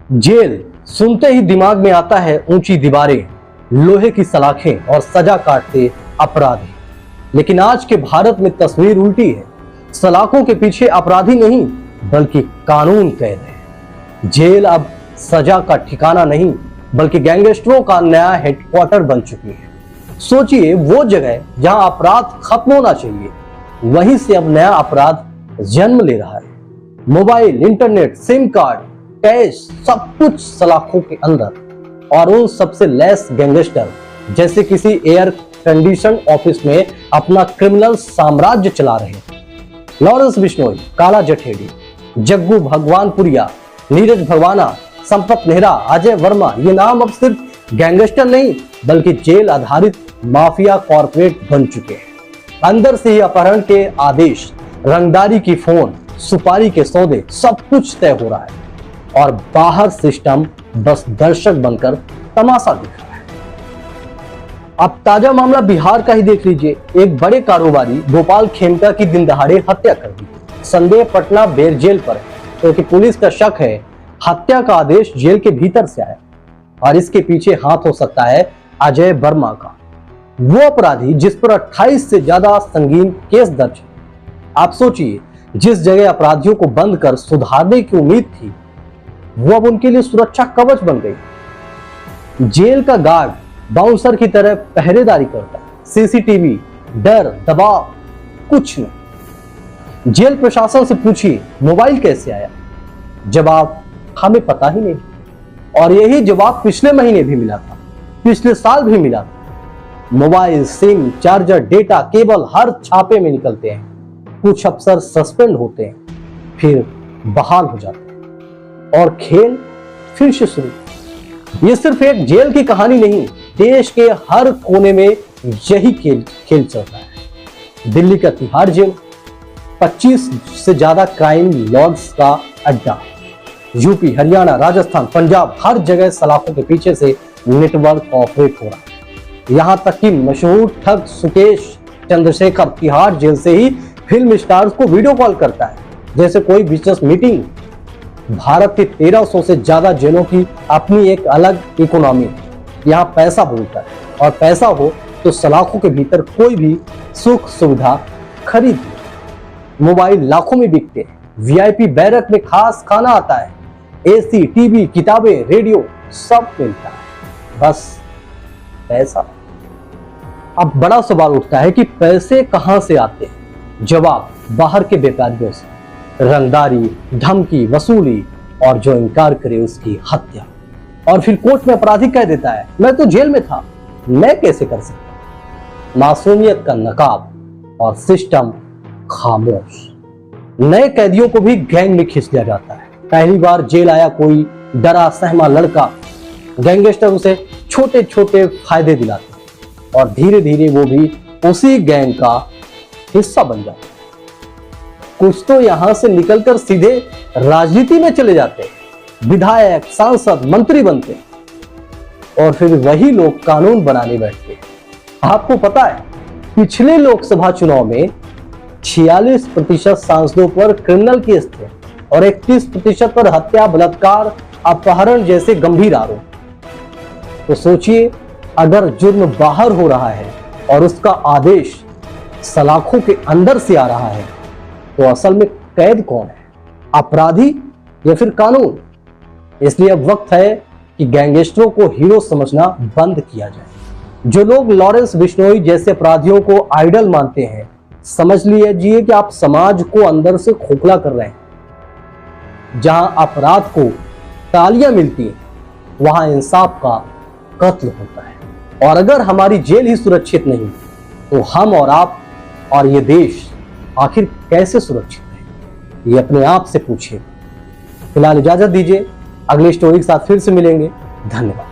Jail सुनते ही दिमाग में आता है ऊंची दीवारें, लोहे की सलाखें और सजा काटते अपराधी। लेकिन आज के भारत में तस्वीर उल्टी है। सलाखों के पीछे अपराधी नहीं बल्कि कानून कैद है। जेल अब सजा का ठिकाना नहीं बल्कि गैंगस्टरों का नया हेडक्वार्टर बन चुकी है। सोचिए, वो जगह जहां अपराध खत्म होना चाहिए, वहीं से अब नया अपराध जन्म ले रहा है। Mobile, internet, SIM card, cash, सब कुछ सलाखों के अंदर। और उन सबसे लैस गैंगस्टर जैसे किसी एयर कंडीशन ऑफिस में अपना क्रिमिनल साम्राज्य चला रहे हैं। लॉरेंस बिश्नोई, काला जठेड़ी, जग्गू भगवानपुरिया, नीरज भगवाना, संपत नेहरा, अजय वर्मा, ये नाम अब सिर्फ गैंगस्टर नहीं बल्कि जेल आधारित माफिया कॉर्पोरेट बन चुके हैं। अंदर से ही अपहरण के आदेश, रंगदारी की फोन, सुपारी के सौदे, सब कुछ तय हो रहा है और बाहर सिस्टम बस दर्शक बनकर तमाशा दिख रहा है। अब ताजा मामला बिहार का ही देख लीजिए। एक बड़े कारोबारी गोपाल खेमका की दिन दहाड़े हत्या कर दी। संदेह पटना बेर जेल पर है क्योंकि पुलिस का शक है हत्या का आदेश जेल के भीतर से आया और इसके पीछे हाथ हो सकता है अजय वर्मा का, वो अपराधी जिस पर 28 से ज्यादा संगीन केस दर्ज है। आप सोचिए, जिस जगह अपराधियों को बंद कर सुधारने की उम्मीद थी, वो अब उनके लिए सुरक्षा कवच बन गई। जेल का गार्ड बाउंसर की तरह पहरेदारी करता है। सीसीटीवी, डर, दबाव, कुछ नहीं। जेल प्रशासन से पूछिए मोबाइल कैसे आया, जवाब हमें पता ही नहीं। और यही जवाब पिछले महीने भी मिला था, पिछले साल भी मिला था। Mobile, SIM, charger, data, cable हर छापे में निकलते हैं। कुछ अफसर सस्पेंड होते हैं, फिर बहाल हो जाते हैं और खेल फिर से शुरू। ये सिर्फ एक जेल की कहानी नहीं, देश के हर कोने में यही खेल चल रहा है। दिल्ली का तिहाड़ जेल 25 से ज्यादा क्राइम लॉर्ड्स का अड्डा। यूपी, हरियाणा, राजस्थान, पंजाब, हर जगह सलाखों के पीछे से नेटवर्क ऑपरेट हो रहा है। यहां तक कि मशहूर ठग सुकेश चंद्रशेखर तिहाड़ जेल से ही फिल्म स्टार्स को वीडियो कॉल करता है जैसे कोई बिजनेस मीटिंग। भारत के 1300 से ज्यादा जेलों की अपनी एक अलग इकोनॉमी। यहाँ पैसा बोलता है और पैसा हो तो सलाखों के भीतर कोई भी सुख सुविधा खरीद ले। मोबाइल लाखों में बिकते हैं, वीआईपी बैरक में खास खाना आता है, एसी, टीवी, किताबें, रेडियो सब मिलता है, बस पैसा। अब बड़ा सवाल उठता है कि पैसे कहां से आते हैं। जवाब बाहर के व्यापारियों से, रंगदारी, धमकी, वसूली और जो इनकार करे उसकी हत्या। और फिर कोर्ट में अपराधी कह देता है मैं तो जेल में था, मैं कैसे कर सकता। मासूमियत का नकाब और सिस्टम खामोश। नए कैदियों को भी गैंग में खींच लिया जाता है। पहली बार जेल आया कोई डरा सहमा लड़का, गैंगस्टर उसे छोटे छोटे फायदे दिलाते हैं और धीरे धीरे वो भी उसी गैंग का हिस्सा बन जाते हैं। कुछ तो यहां से निकलकर सीधे राजनीति में चले जाते हैं, विधायक, सांसद, मंत्री बनते हैं और फिर वही लोग कानून बनाने बैठते हैं। आपको पता है, पिछले लोकसभा चुनाव में 46% सांसदों पर क्रिमिनल केस थे और 31% पर हत्या, बलात्कार, अपहरण जैसे गंभीर आरोप। तो सोचिए, अगर जुर्म बाहर हो रहा है और उसका आदेश सलाखों के अंदर से आ रहा है, तो असल में कैद कौन है, अपराधी या फिर कानून? इसलिए अब वक्त है कि गैंगस्टरों को हीरो समझना बंद किया जाए। जो लोग लॉरेंस बिश्नोई जैसे अपराधियों को आइडल मानते हैं, समझ लीजिए कि आप समाज को अंदर से खोखला कर रहे हैं। जहां अपराध को तालियां मिलती हैं, वहां इंसाफ का कत्ल होता है। और अगर हमारी जेल ही सुरक्षित नहीं तो हम और आप और ये देश आखिर कैसे सुरक्षित है, ये अपने आप से पूछिए। फिलहाल इजाजत दीजिए, अगली स्टोरी के साथ फिर से मिलेंगे। धन्यवाद।